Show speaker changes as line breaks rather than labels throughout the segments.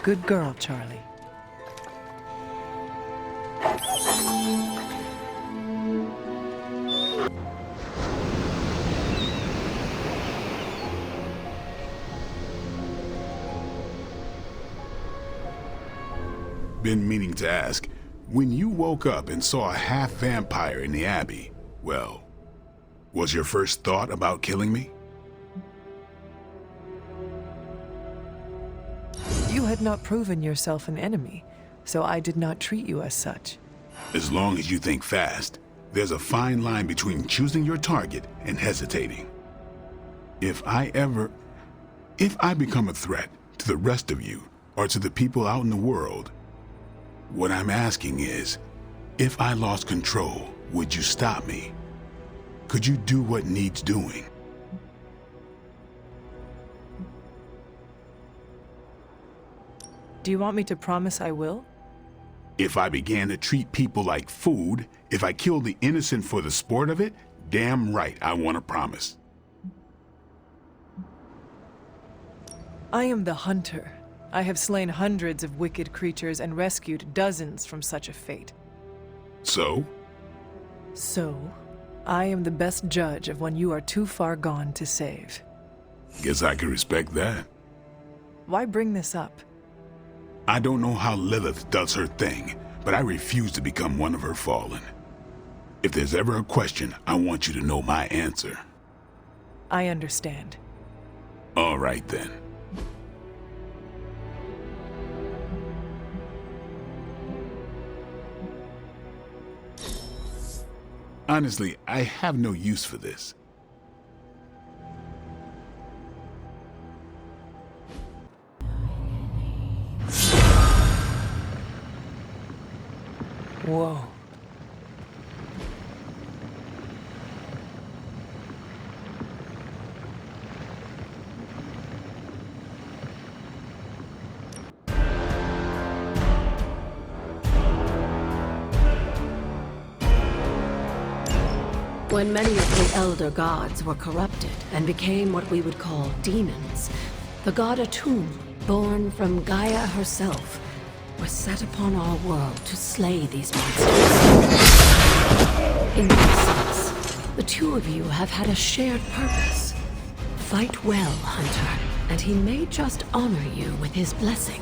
Good girl, Charlie.
Been meaning to ask, when you woke up and saw a half-vampire in the Abbey, well, was your first thought about killing me?
You had not proven yourself an enemy, so I did not treat you as such.
As long as you think fast, there's a fine line between choosing your target and hesitating. If I become a threat to the rest of you, or to the people out in the world, what I'm asking is, if I lost control, would you stop me? Could you do what needs doing?
Do you want me to promise I will?
If I began to treat people like food, if I killed the innocent for the sport of it, damn right I want to promise.
I am the hunter. I have slain hundreds of wicked creatures and rescued dozens from such a fate.
So?
So, I am the best judge of when you are too far gone to save.
Guess I can respect that.
Why bring this up?
I don't know how Lilith does her thing, but I refuse to become one of her fallen. If there's ever a question, I want you to know my answer.
I understand.
All right then. Honestly, I have no use for this.
Whoa.
When many of the elder gods were corrupted and became what we would call demons, the god Atum, born from Gaia herself, was set upon our world to slay these monsters. In this sense, the two of you have had a shared purpose. Fight well, Hunter, and he may just honor you with his blessing.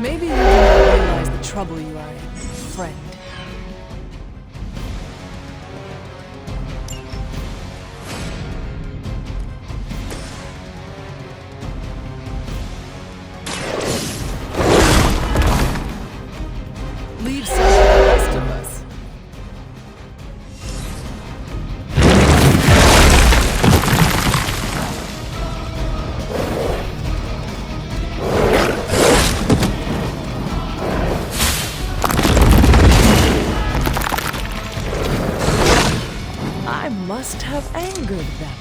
Maybe you do not realize the trouble you are in, friend. Leave some for the rest of us. I must have angered them.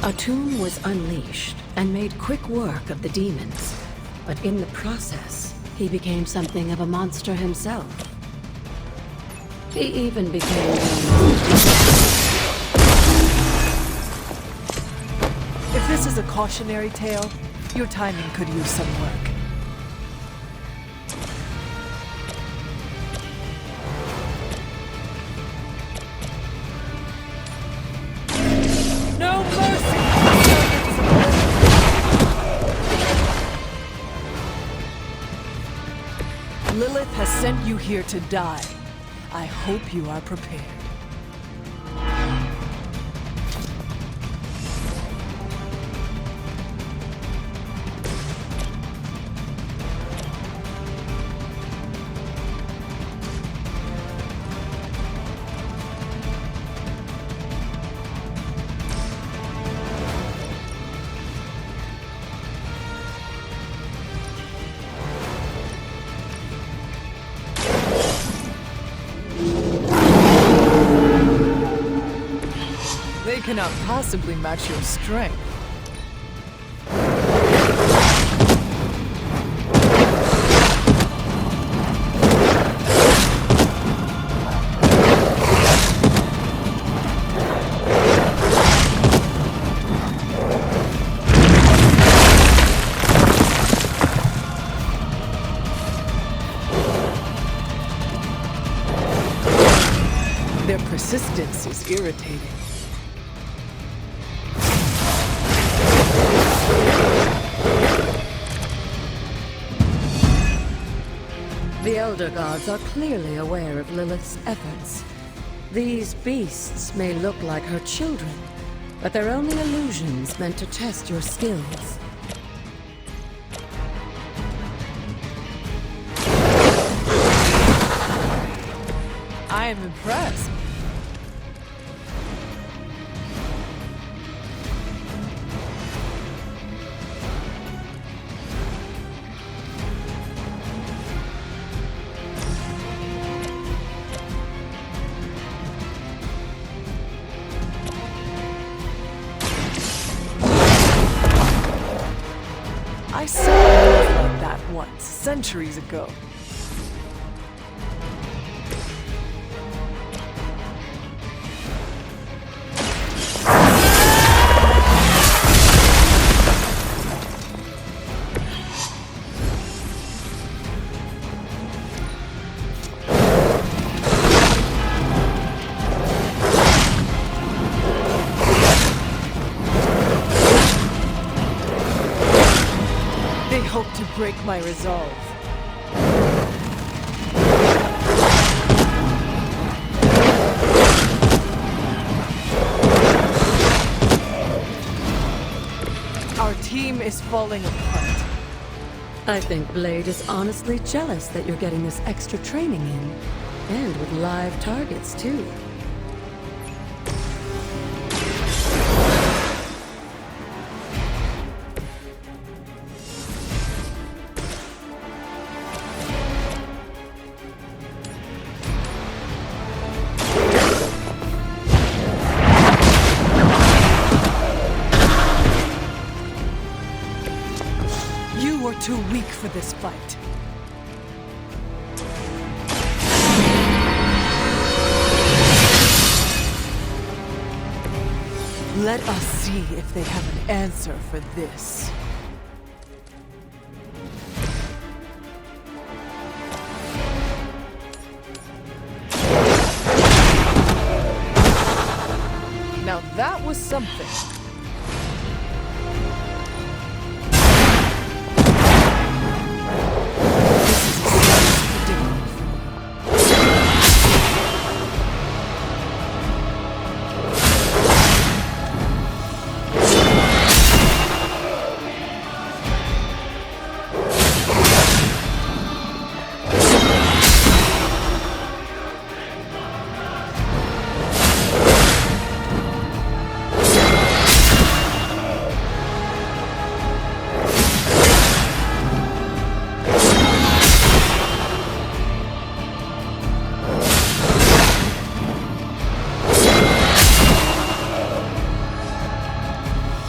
Atum was unleashed and made quick work of the demons, but in the process, he became something of a monster himself. He even became
If this is a cautionary tale, your timing could use some work. No mercy! Lilith has sent you here to die. I hope you are prepared. cannot possibly match your strength. Their persistence is irritating.
The Elder Gods are clearly aware of Lilith's efforts. These beasts may look like her children, but they're only illusions meant to test your skills.
I am impressed. I saw a wolf like that once, centuries ago. They hope to break my resolve. Our team is falling apart.
I think Blade is honestly jealous that you're getting this extra training in. And with live targets, too.
You are too weak for this fight. Let us see if they have an answer for this. Now that was something.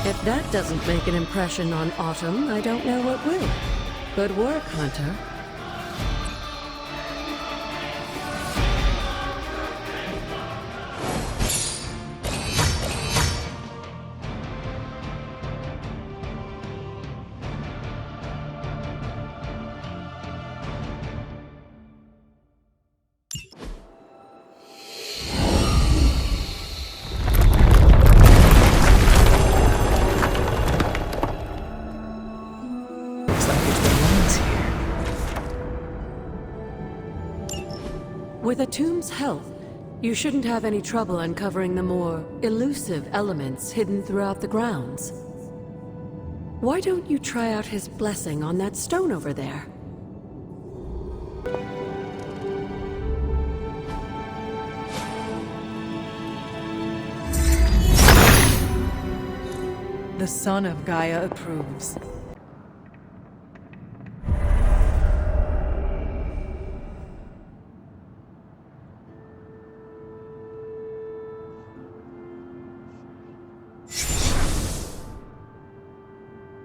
If that doesn't make an impression on Autumn, I don't know what will. Good work, Hunter. With Atum's help, you shouldn't have any trouble uncovering the more elusive elements hidden throughout the grounds. Why don't you try out his blessing on that stone over there?
The son of Gaia approves.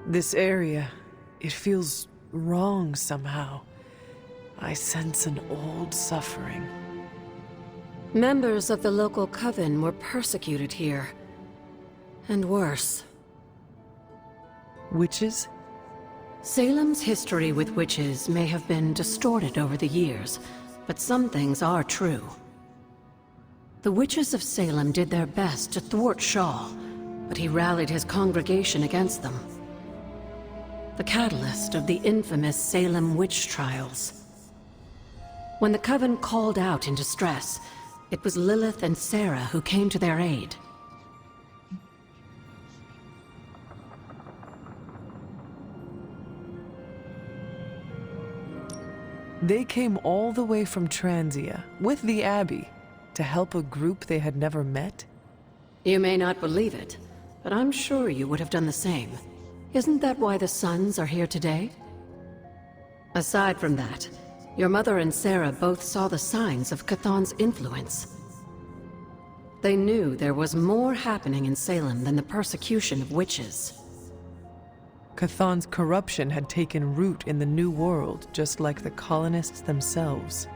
This area, it feels wrong somehow. I sense an old suffering.
Members of the local coven were persecuted here. And worse.
Witches?
Salem's history with witches may have been distorted over the years, but some things are true. The witches of Salem did their best to thwart Shaw, but he rallied his congregation against them. The catalyst of the infamous Salem witch trials. When the coven called out in distress, it was Lilith and Sarah who came to their aid.
They came all the way from Transia, with the Abbey, to help a group they had never met?
You may not believe it, but I'm sure you would have done the same. Isn't that why the Sons are here today? Aside from that, your mother and Sarah both saw the signs of Chthon's influence. They knew there was more happening in Salem than the persecution of witches.
Chthon's corruption had taken root in the New World, just like the colonists themselves.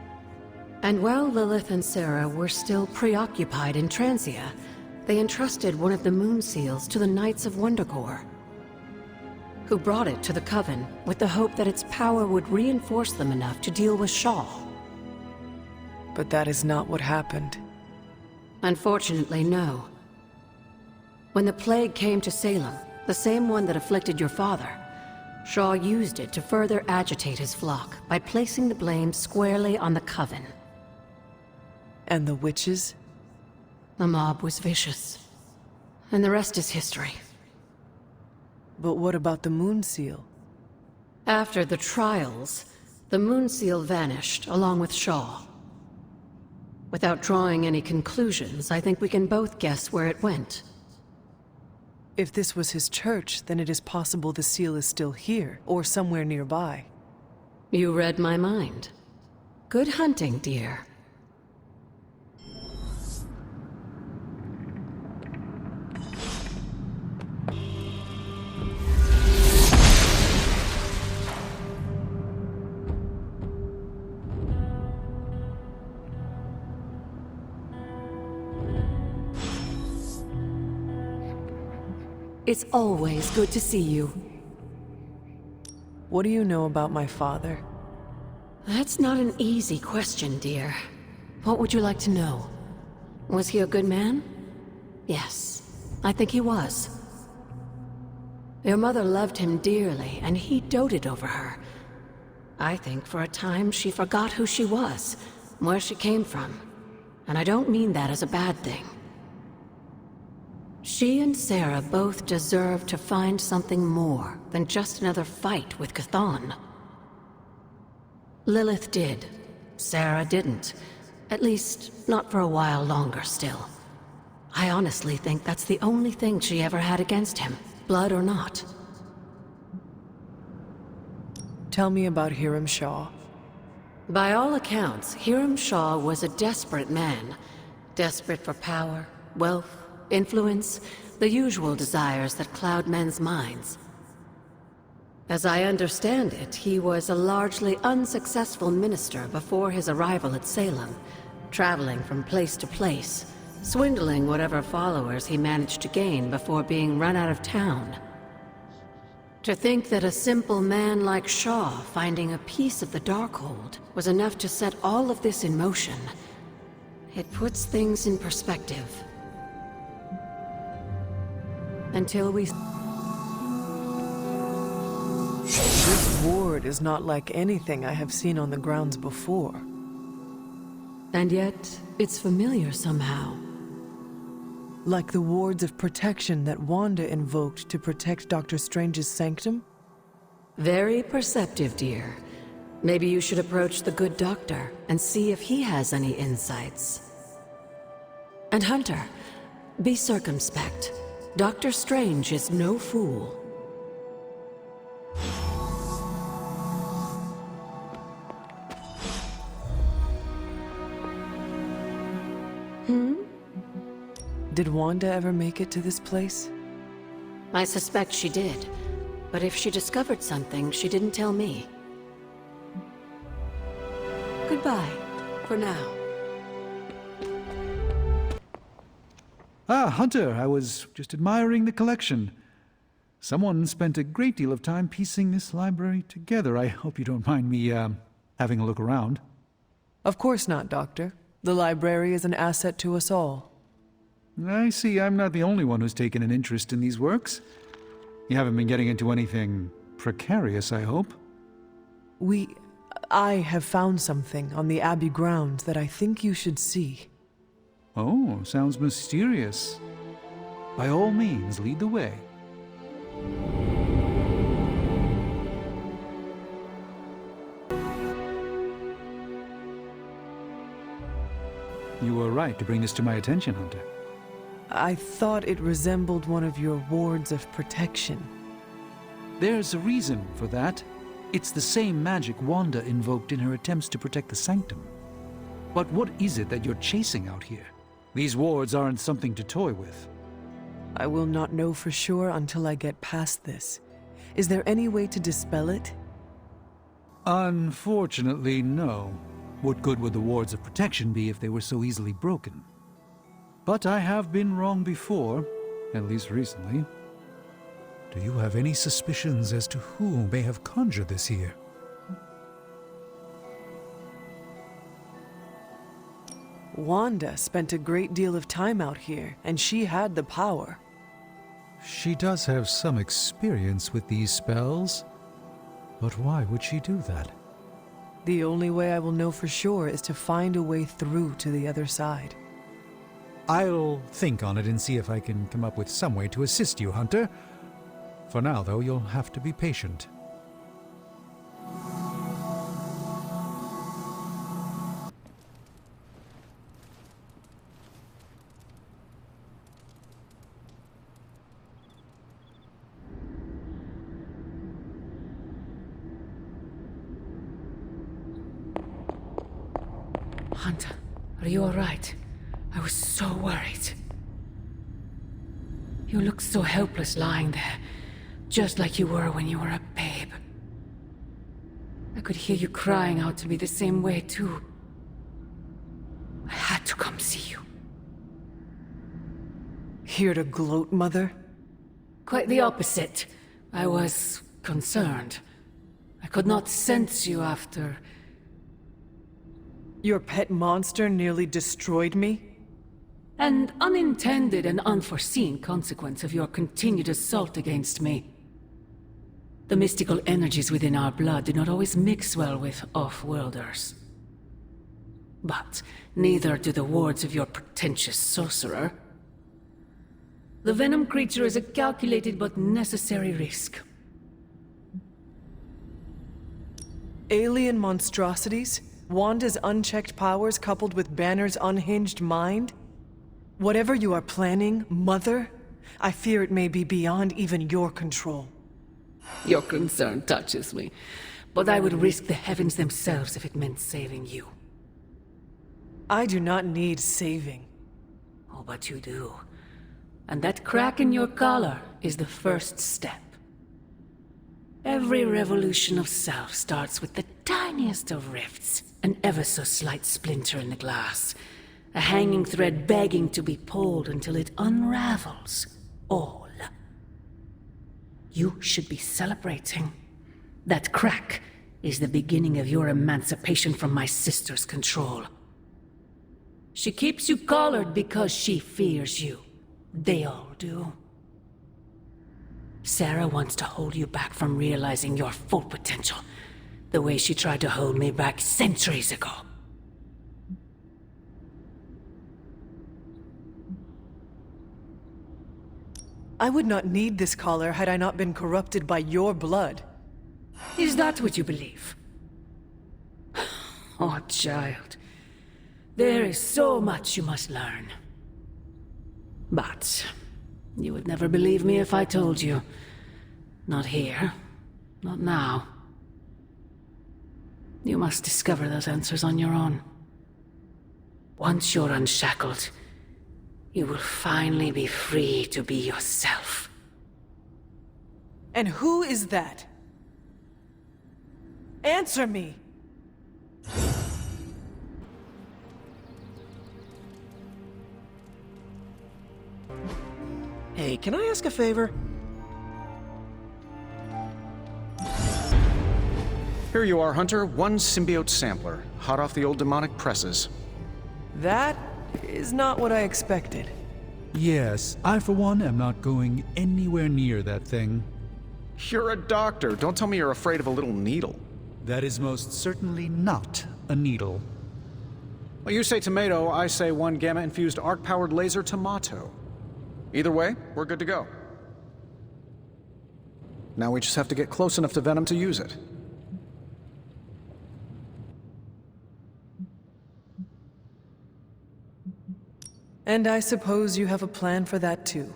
And while Lilith and Sarah were still preoccupied in Transia, they entrusted one of the moon seals to the Knights of Wondergore, who brought it to the Coven with the hope that its power would reinforce them enough to deal with Shaw.
But that is not what happened.
Unfortunately, no. When the plague came to Salem, the same one that afflicted your father, Shaw used it to further agitate his flock by placing the blame squarely on the Coven.
And the witches?
The mob was vicious. And the rest is history.
But what about the moon seal?
After the trials, the moon seal vanished along with Shaw. Without drawing any conclusions, I think we can both guess where it went.
If this was his church, then it is possible the seal is still here, or somewhere nearby.
You read my mind. Good hunting, dear. It's always good to see you.
What do you know about my father?
That's not an easy question, dear. What would you like to know? Was he a good man? Yes, I think he was. Your mother loved him dearly, and he doted over her. I think for a time she forgot who she was, where she came from. And I don't mean that as a bad thing. She and Sarah both deserve to find something more than just another fight with Chthon. Lilith did. Sarah didn't. At least, not for a while longer still. I honestly think that's the only thing she ever had against him, blood or not.
Tell me about Hiram Shaw.
By all accounts, Hiram Shaw was a desperate man. Desperate for power, wealth, influence, the usual desires that cloud men's minds. As I understand it, he was a largely unsuccessful minister before his arrival at Salem, traveling from place to place, swindling whatever followers he managed to gain before being run out of town. To think that a simple man like Shaw finding a piece of the Darkhold was enough to set all of this in motion, it puts things in perspective. Until we...
This ward is not like anything I have seen on the grounds before.
And yet, it's familiar somehow.
Like the wards of protection that Wanda invoked to protect Dr. Strange's sanctum?
Very perceptive, dear. Maybe you should approach the good doctor and see if he has any insights. And Hunter, be circumspect. Dr. Strange is no fool.
Did Wanda ever make it to this place?
I suspect she did. But if she discovered something, she didn't tell me. Goodbye, for now.
Ah, Hunter, I was just admiring the collection. Someone spent a great deal of time piecing this library together. I hope you don't mind me, having a look around.
Of course not, Doctor. The library is an asset to us all.
I see I'm not the only one who's taken an interest in these works. You haven't been getting into anything precarious, I hope?
I have found something on the Abbey grounds that I think you should see.
Oh, sounds mysterious. By all means, lead the way. You were right to bring this to my attention, Hunter.
I thought it resembled one of your wards of protection.
There's a reason for that. It's the same magic Wanda invoked in her attempts to protect the Sanctum. But what is it that you're chasing out here? These wards aren't something to toy with.
I will not know for sure until I get past this. Is there any way to dispel it?
Unfortunately, no. What good would the wards of protection be if they were so easily broken? But I have been wrong before, at least recently. Do you have any suspicions as to who may have conjured this here?
Wanda spent a great deal of time out here, and she had the power.
She does have some experience with these spells, but why would she do that?
The only way I will know for sure is to find a way through to the other side.
I'll think on it and see if I can come up with some way to assist you, Hunter. For now, though, you'll have to be patient.
Hunter, are you all right? I was so worried. You look so helpless lying there, just like you were when you were a babe. I could hear you crying out to me the same way, too. I had to come see you.
Here to gloat, Mother?
Quite the opposite. I was concerned. I could not sense you after...
Your pet monster nearly destroyed me?
An unintended and unforeseen consequence of your continued assault against me. The mystical energies within our blood do not always mix well with off-worlders. But neither do the wards of your pretentious sorcerer. The venom creature is a calculated but necessary risk.
Alien monstrosities? Wanda's unchecked powers coupled with Banner's unhinged mind? Whatever you are planning, Mother, I fear it may be beyond even your control.
Your concern touches me, but I would risk the heavens themselves if it meant saving you.
I do not need saving.
Oh, but you do. And that crack in your collar is the first step. Every revolution of self starts with the tiniest of rifts, an ever so slight splinter in the glass, a hanging thread begging to be pulled until it unravels all. You should be celebrating. That crack is the beginning of your emancipation from my sister's control. She keeps you collared because she fears you. They all do. Sarah wants to hold you back from realizing your full potential, the way she tried to hold me back centuries ago.
I would not need this collar had I not been corrupted by your blood.
Is that what you believe? Oh, child. There is so much you must learn. But you would never believe me if I told you. Not here. Not now. You must discover those answers on your own. Once you're unshackled, you will finally be free to be yourself.
And who is that? Answer me!
Hey, can I ask a favor? Here you are, Hunter. One symbiote sampler, hot off the old demonic presses.
That is not what I expected.
Yes, I for one am not going anywhere near that thing.
You're a doctor. Don't tell me you're afraid of a little needle.
That is most certainly not a needle.
Well, you say tomato, I say one gamma-infused arc-powered laser tomato. Either way, we're good to go. Now we just have to get close enough to Venom to use it.
And I suppose you have a plan for that too.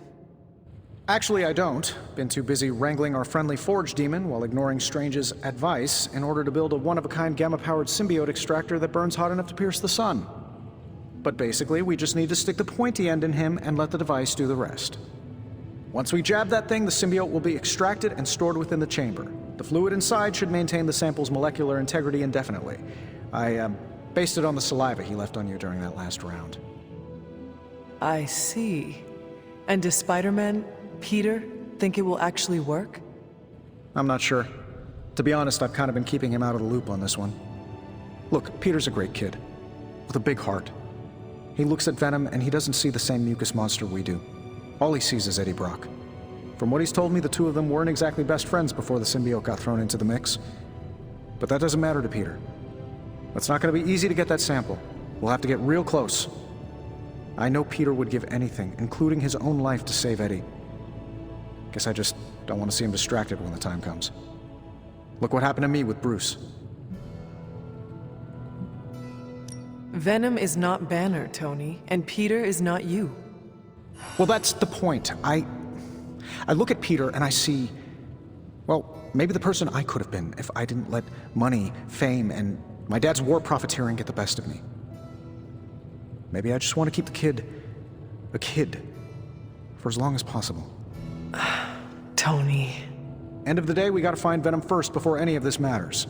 Actually, I don't. Been too busy wrangling our friendly Forge demon while ignoring Strange's advice in order to build a one-of-a-kind gamma-powered symbiote extractor that burns hot enough to pierce the sun. But basically, we just need to stick the pointy end in him and let the device do the rest. Once we jab that thing, the symbiote will be extracted and stored within the chamber. The fluid inside should maintain the sample's molecular integrity indefinitely. I based it on the saliva he left on you during that last round.
I see. And does Spider-Man, Peter, think it will actually work?
I'm not sure. To be honest, I've kind of been keeping him out of the loop on this one. Look, Peter's a great kid, with a big heart. He looks at Venom and he doesn't see the same mucus monster we do. All he sees is Eddie Brock. From what he's told me, the two of them weren't exactly best friends before the symbiote got thrown into the mix. But that doesn't matter to Peter. It's not going to be easy to get that sample. We'll have to get real close. I know Peter would give anything, including his own life, to save Eddie. Guess I just don't want to see him distracted when the time comes. Look what happened to me with Bruce.
Venom is not Banner, Tony, and Peter is not you.
Well, that's the point. I look at Peter and I see, well, maybe the person I could have been if I didn't let money, fame, and my dad's war profiteering get the best of me. Maybe I just want to keep the kid a kid for as long as possible.
Tony.
End of the day, we gotta find Venom first before any of this matters.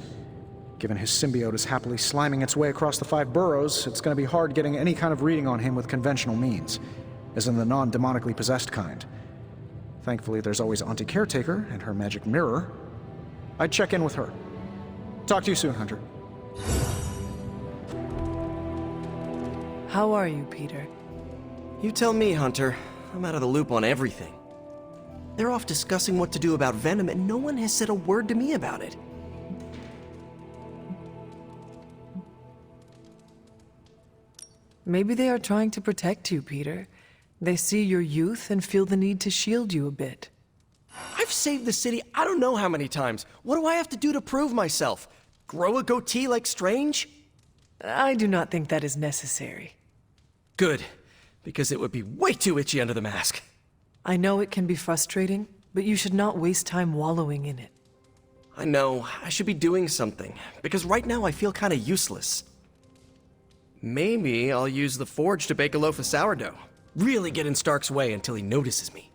Given his symbiote is happily sliming its way across the 5 boroughs, it's gonna be hard getting any kind of reading on him with conventional means, as in the non-demonically possessed kind. Thankfully, there's always Auntie Caretaker and her magic mirror. I'd check in with her. Talk to you soon, Hunter.
How are you, Peter?
You tell me, Hunter. I'm out of the loop on everything. They're off discussing what to do about Venom, and no one has said a word to me about it.
Maybe they are trying to protect you, Peter. They see your youth and feel the need to shield you a bit.
I've saved the city I don't know how many times. What do I have to do to prove myself? Grow a goatee like Strange?
I do not think that is necessary.
Good, because it would be way too itchy under the mask.
I know it can be frustrating, but you should not waste time wallowing in it.
I know, I should be doing something, because right now I feel kinda useless. Maybe I'll use the forge to bake a loaf of sourdough. Really get in Stark's way until he notices me.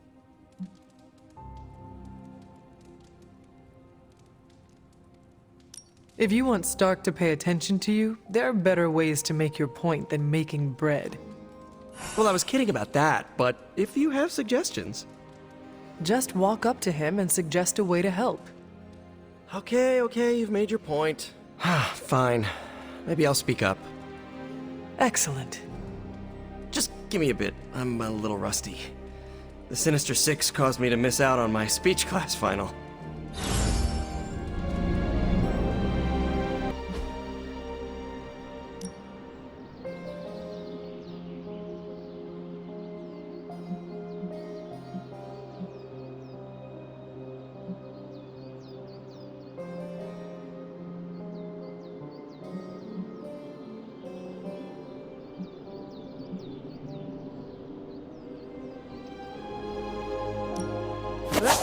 If you want Stark to pay attention to you, there are better ways to make your point than making bread.
Well, I was kidding about that, but if you have suggestions...
Just walk up to him and suggest a way to help.
Okay, you've made your point. Fine. Maybe I'll speak up.
Excellent.
Just give me a bit. I'm a little rusty. The Sinister Six caused me to miss out on my speech class final.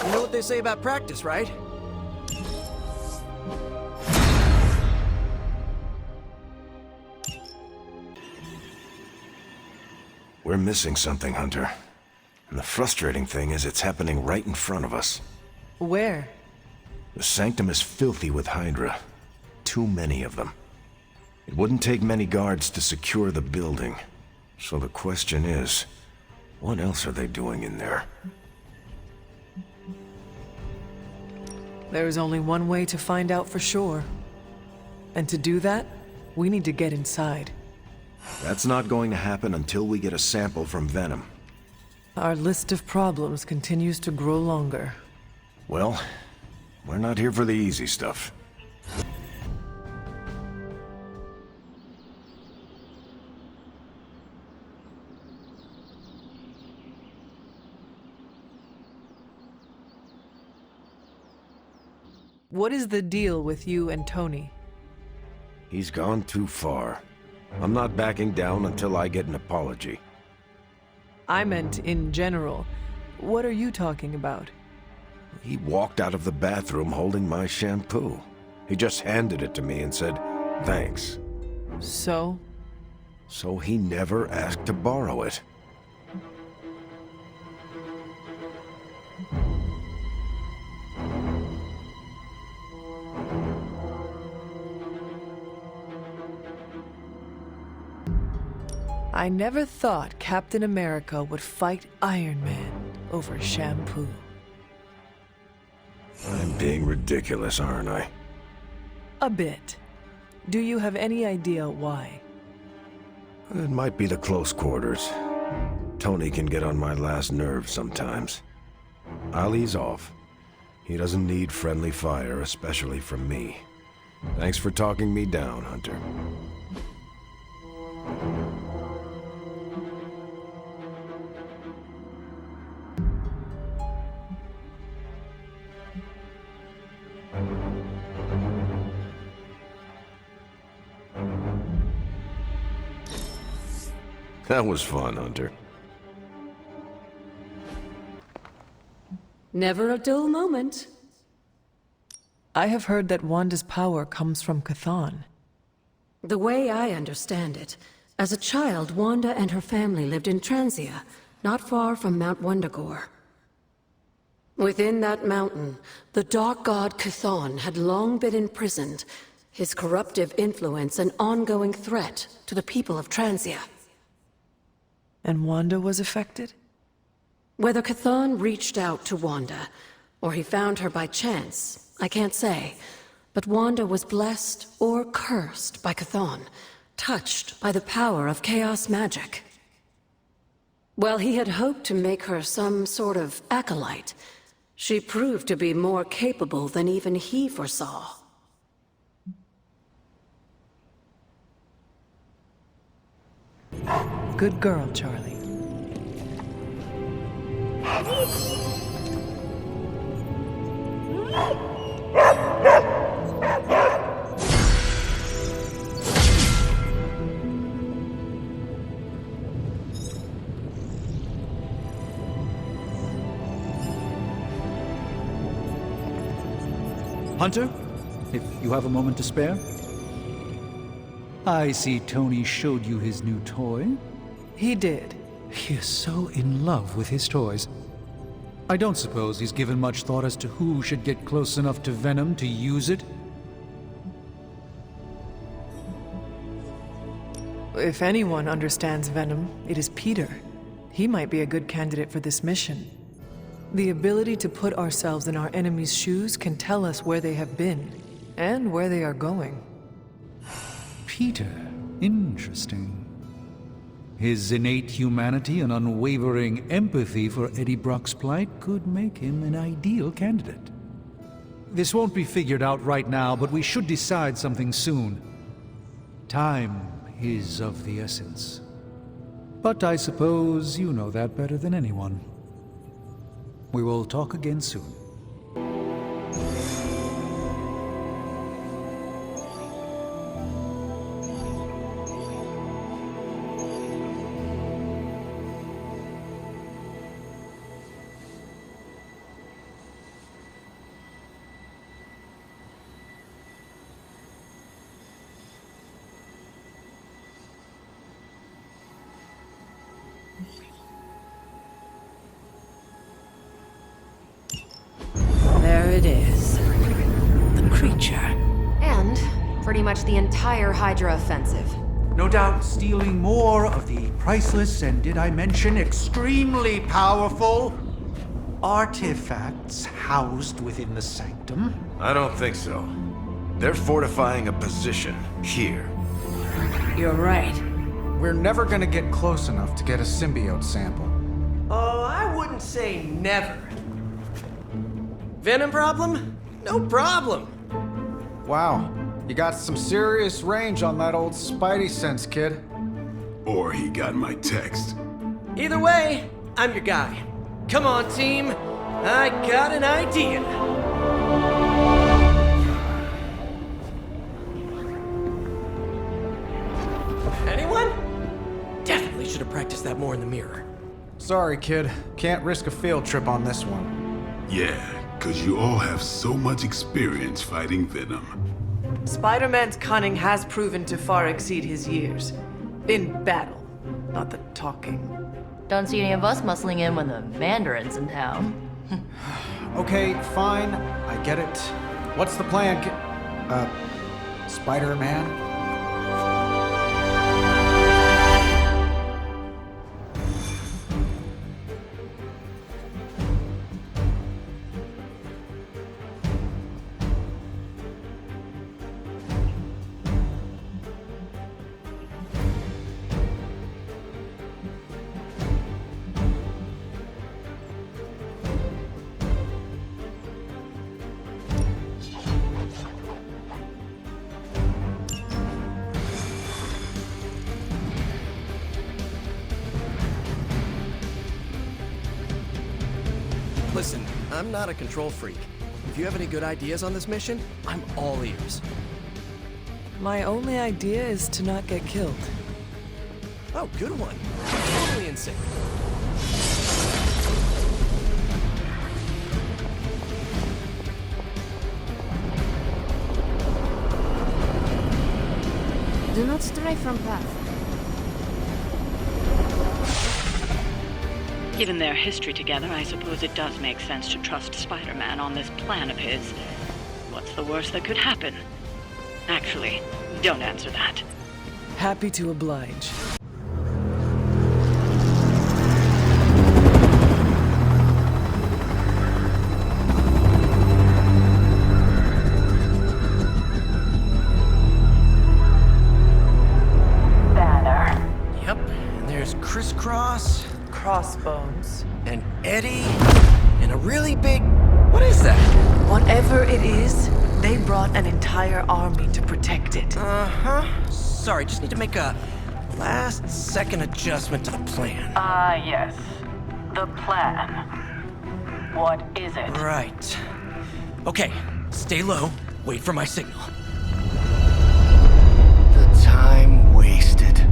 You know what they say about practice, right?
We're missing something, Hunter. And the frustrating thing is it's happening right in front of us.
Where?
The sanctum is filthy with Hydra. Too many of them. It wouldn't take many guards to secure the building. So the question is, what else are they doing in there?
There is only one way to find out for sure. And to do that, we need to get inside.
That's not going to happen until we get a sample from Venom.
Our list of problems continues to grow longer.
Well, we're not here for the easy stuff.
What is the deal with you and Tony?
He's gone too far. I'm not backing down until I get an apology.
I meant in general. What are you talking about?
He walked out of the bathroom holding my shampoo. He just handed it to me and said, "Thanks."
So?
So he never asked to borrow it.
I never thought Captain America would fight Iron Man over shampoo.
I'm being ridiculous, aren't I?
A bit. Do you have any idea why?
It might be the close quarters. Tony can get on my last nerve sometimes. I'll ease off. He doesn't need friendly fire, especially from me. Thanks for talking me down, Hunter. That was fun, Hunter.
Never a dull moment.
I have heard that Wanda's power comes from Chthon.
The way I understand it, as a child, Wanda and her family lived in Transia, not far from Mount Wundagore. Within that mountain, the dark god Chthon had long been imprisoned, his corruptive influence an ongoing threat to the people of Transia.
And Wanda was affected?
Whether Chthon reached out to Wanda, or he found her by chance, I can't say. But Wanda was blessed or cursed by Chthon, touched by the power of chaos magic. While he had hoped to make her some sort of acolyte, she proved to be more capable than even he foresaw.
Good girl, Charlie.
Hunter, if you have a moment to spare. I see Tony showed you his new toy.
He did.
He is so in love with his toys. I don't suppose he's given much thought as to who should get close enough to Venom to use it.
If anyone understands Venom, it is Peter. He might be a good candidate for this mission. The ability to put ourselves in our enemies' shoes can tell us where they have been, and where they are going.
Peter. Interesting. His innate humanity and unwavering empathy for Eddie Brock's plight could make him an ideal candidate. This won't be figured out right now, but we should decide something soon. Time is of the essence. But I suppose you know that better than anyone. We will talk again soon.
it is. The creature.
And pretty much the entire Hydra offensive.
No doubt stealing more of the priceless and, did I mention, extremely powerful artifacts housed within the sanctum.
I don't think so. They're fortifying a position here.
You're right.
We're never gonna get close enough to get a symbiote sample.
Oh, I wouldn't say never. Venom problem? No problem.
Wow, you got some serious range on that old Spidey sense, kid.
Or he got my text.
Either way, I'm your guy. Come on, team. I got an idea. Anyone? Definitely should have practiced that more in the mirror.
Sorry, kid. Can't risk a field trip on this one.
Yeah, 'cause you all have so much experience fighting Venom.
Spider-Man's cunning has proven to far exceed his years. In battle, not the talking.
Don't see any of us muscling in when the Mandarin's in town.
Okay, fine. I get it. What's the plan, Spider-Man?
Listen, I'm not a control freak. If you have any good ideas on this mission, I'm all ears.
My only idea is to not get killed.
Oh, good one. Totally in sync.
Do not stray from path.
Given their history together, I suppose it does make sense to trust Spider-Man on this plan of his. What's the worst that could happen? Actually, don't answer that.
Happy to oblige.
Yep, and there's Crisscross,
Crossbones.
and Eddie, and a really big... What is that?
Whatever it is, they brought an entire army to protect it.
Uh-huh. Sorry, just need to make a last-second adjustment to the plan.
Yes. The plan. What is it?
Right. Okay, stay low, wait for my signal. The time wasted.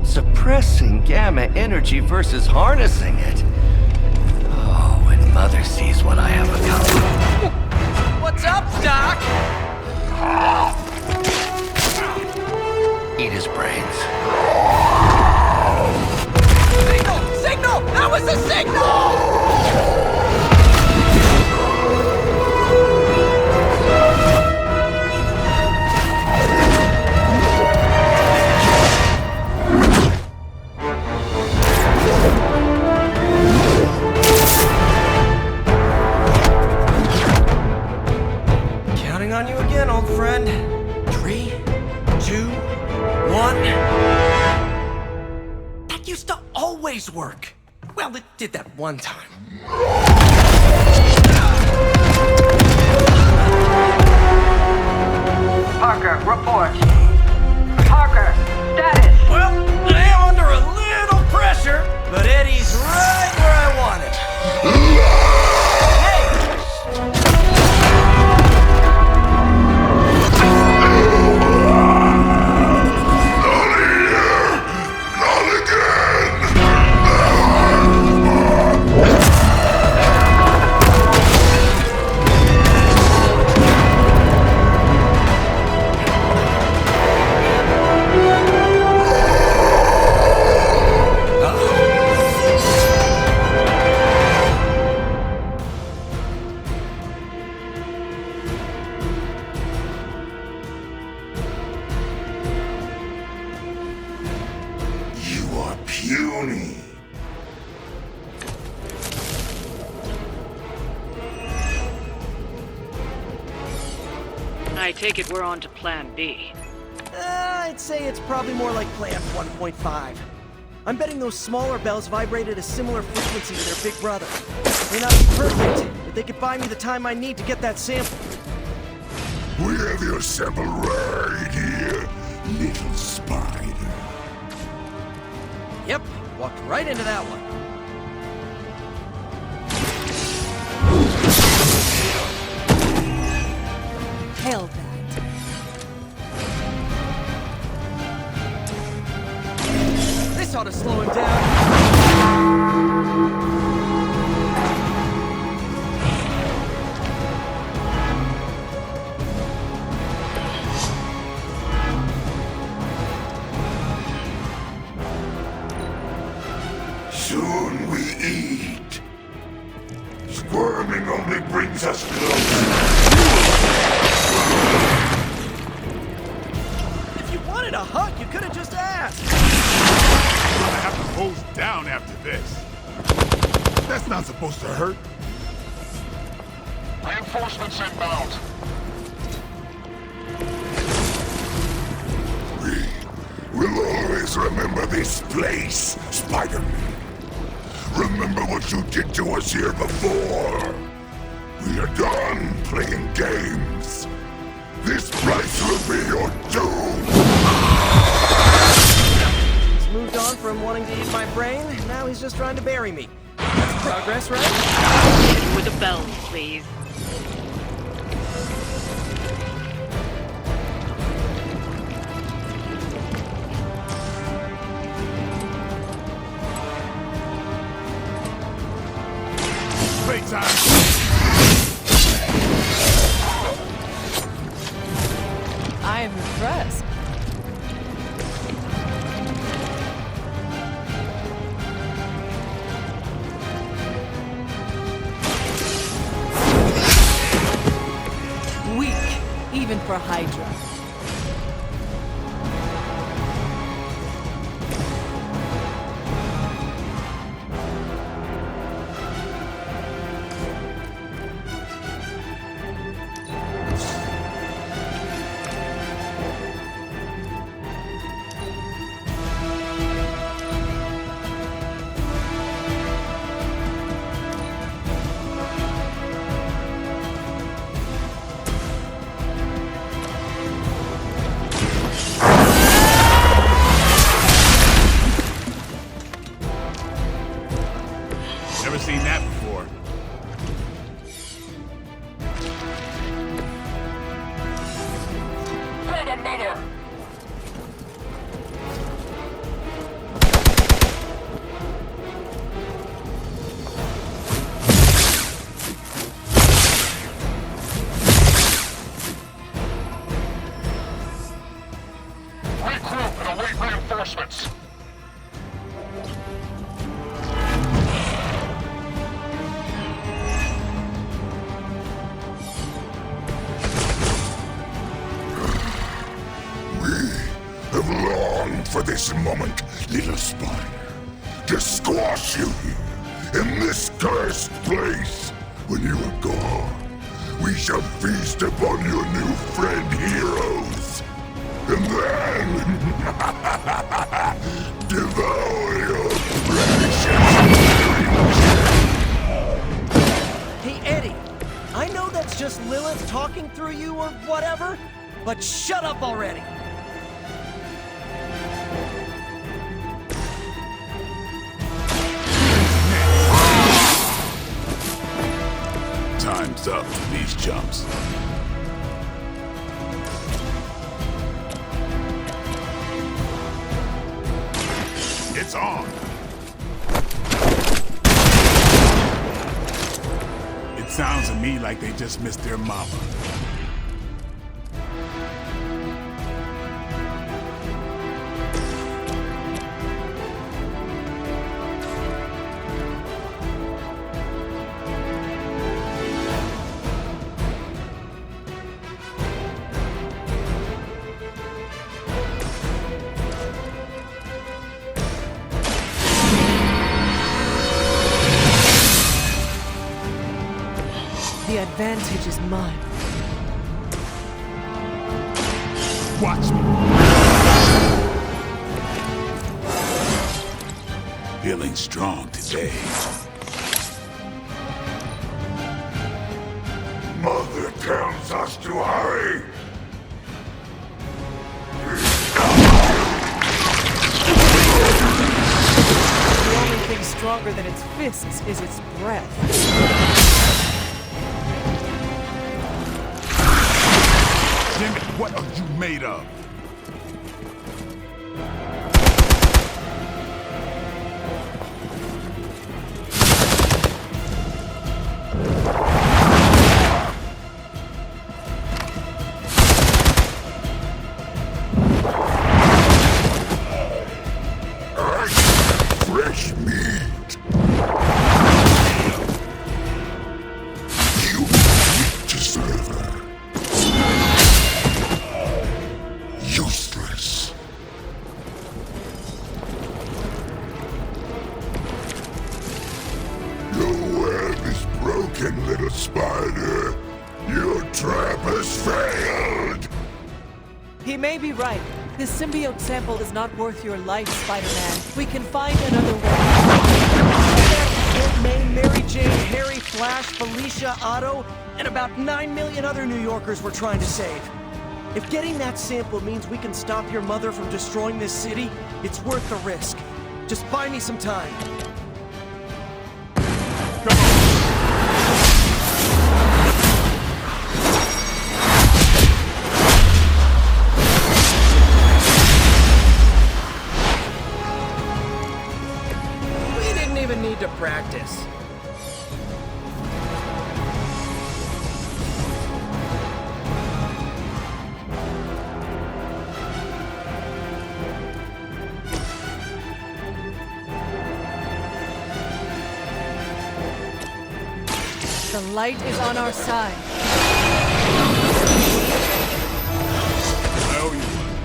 Suppressing gamma energy versus harnessing it. Oh, when Mother sees what I have accomplished. What's up, Doc? Eat his brains. Signal! Signal! That was a signal! Counting on you again, old friend. 3, 2, 1. That used to always work. Well, it did that one time.
Parker, report. Parker, status.
Well, I am under a little pressure, but Eddie's right where I want him.
I take it we're on to Plan B.
I'd say it's probably more like Plan 1.5. I'm betting those smaller bells vibrate at a similar frequency to their big brother. May not be perfect, but they could buy me the time I need to get that sample.
We have your sample right here, little spider.
Yep, walked right into that one.
Hail that.
This ought to slow him down.
Soon we eat. Squirming only brings us closer.
If you wanted a hug, you could have just asked.
I have to hose down after this. That's not supposed to hurt.
Reinforcements inbound.
We'll always remember this place, Spider-Man. Remember what you did to us here before. We are done playing games. This place will be your doom.
He's moved on from wanting to eat my brain, now he's just trying to bury me. That's progress, right?
Hit him with the bells, please.
Playtime.
I am impressed. Weak, even for Hydra.
Never seen that before.
Regroup and await reinforcements.
Have longed for this moment, little spider, to squash you here, in this cursed place. When you are gone, we shall feast upon your new friend heroes, and then devour your precious
Hey, Eddie, I know that's just Lilith talking through you or whatever, but shut up already!
Time's up for these chumps. It's on. It sounds to me like they just missed their mama.
The advantage is mine.
Watch me. Feeling strong today.
Mother tells us to hurry.
The only thing stronger than its fists is its breath.
Damn it, what are you made of?
Fresh meat. You to serve her. Useless. Your web is broken, little spider. Your trap has failed.
He may be right. This symbiote sample is not worth your life, Spider-Man. We can find another way.
Aunt May, Mary Jane, Harry, Flash, Felicia, Otto, and about 9 million other New Yorkers we're trying to save. If getting that sample means we can stop your mother from destroying this city, it's worth the risk. Just buy me some time. We didn't even need to practice.
The light is on our side.
I owe you one.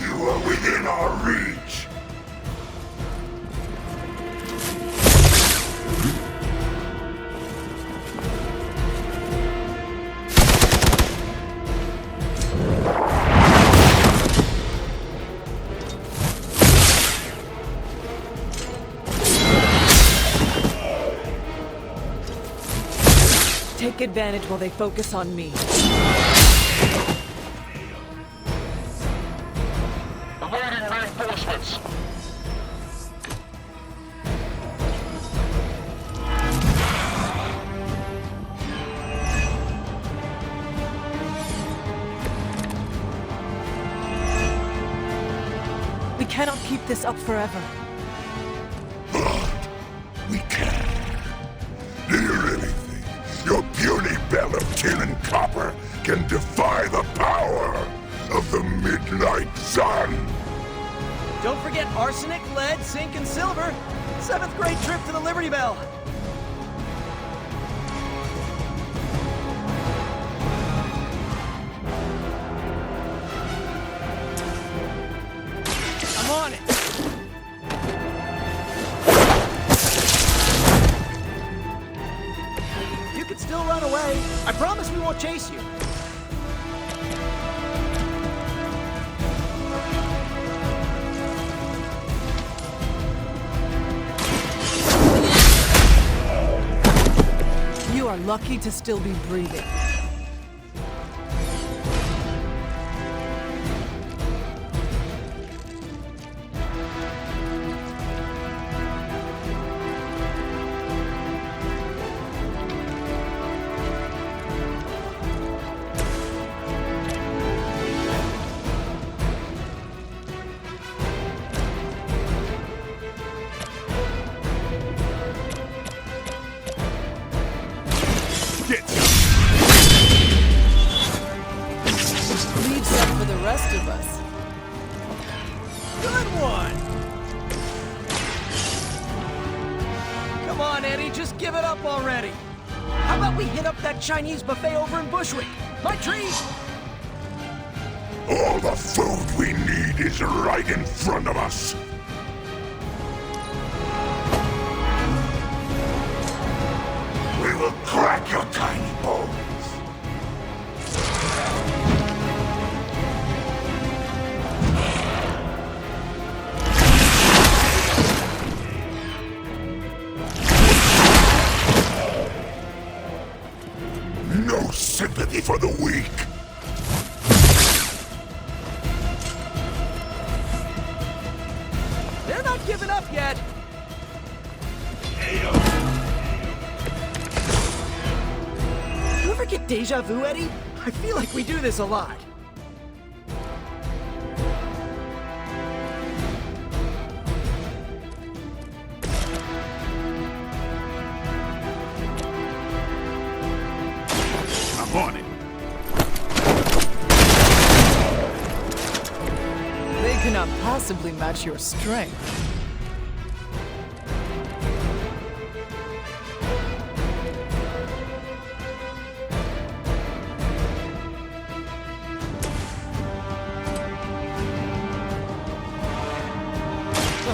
You are within our reach.
Take advantage while they focus on me.
Awaiting reinforcements.
We cannot keep this up forever.
But we can. Do you really think your puny bell of tin and copper can defy the power of the midnight sun?
Don't forget arsenic, lead, zinc, and silver. 7th grade trip to the Liberty Bell. I'm on it. You can still run away. I promise we won't chase you.
You are lucky to still be breathing.
Get
Leave some for the rest of us.
Good one! Come on, Eddie, just give it up already. How about we hit up that Chinese buffet over in Bushwick? My treat!
All the food we need is right in front of us. We will crack your tiny bones. sympathy for the weak.
They're not giving up yet. You ever get deja vu, Eddie? I feel like we do this a lot.
I'm on it.
They cannot possibly match your strength.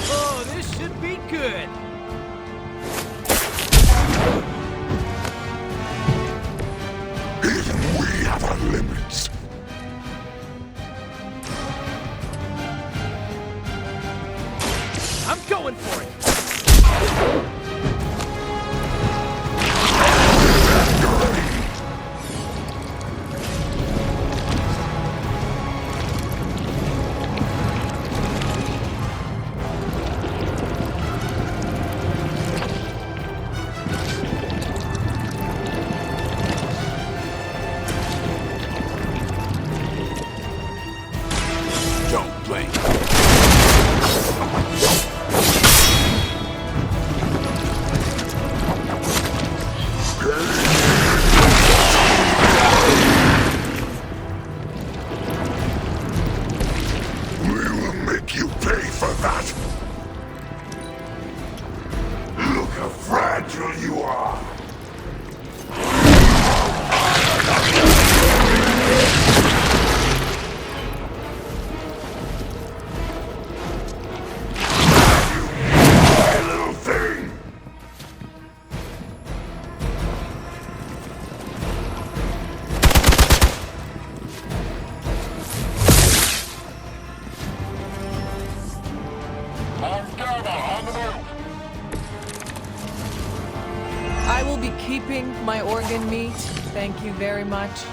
Oh, this should be good.
Even we have our limits.
I'm going for it.
Don't blink.
We will make you pay for that. Look how fragile you are. You little thing.
I will be keeping my organ meat. Thank you very much.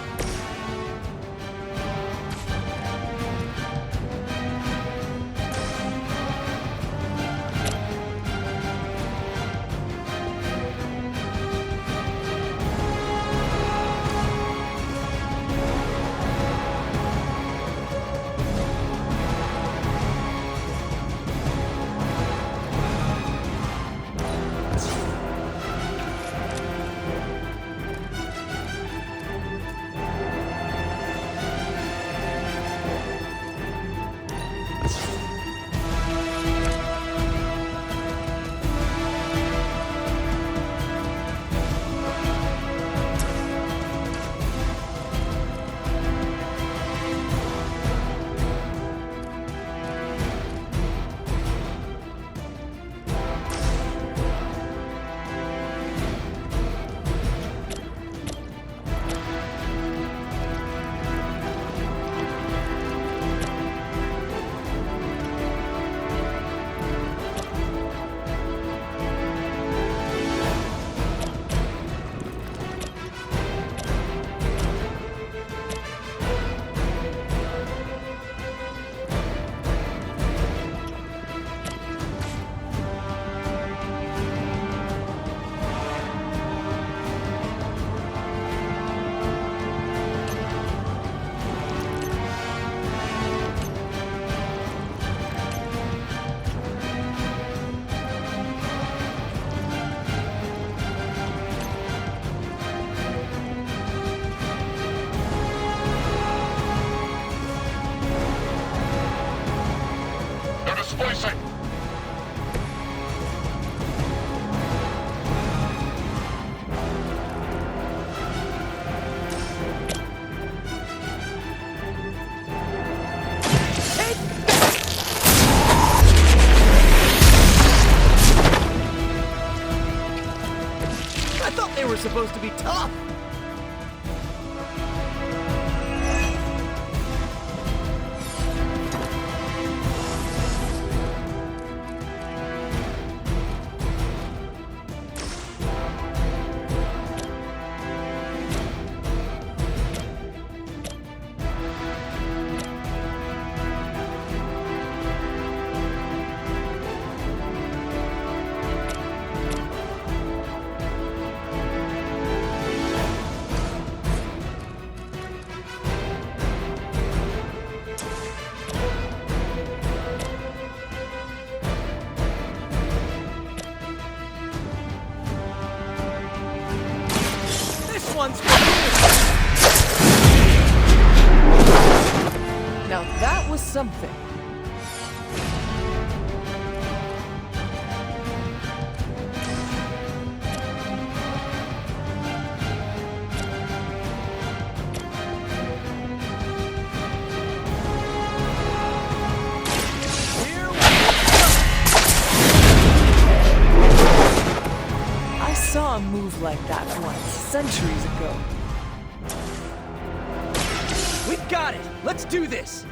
They were supposed to be tough.
something. I saw a move like that once, centuries ago.
We've got it! Let's do this!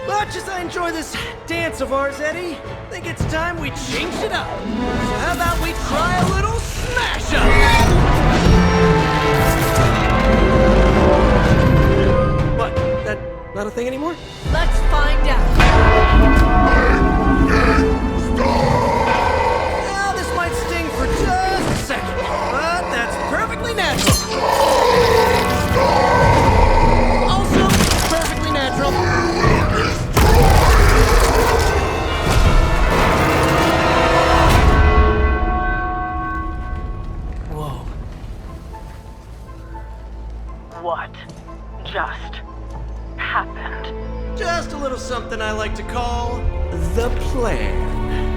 Much as I enjoy this dance of ours, Eddie, I think it's time we changed it up. So how about we try a little smash up? What? That not a thing anymore?
Let's find out.
Now, this might sting for just a second, but that's perfectly natural. Also, perfectly natural. Whoa.
What just happened?
Just a little something I like to call the plan.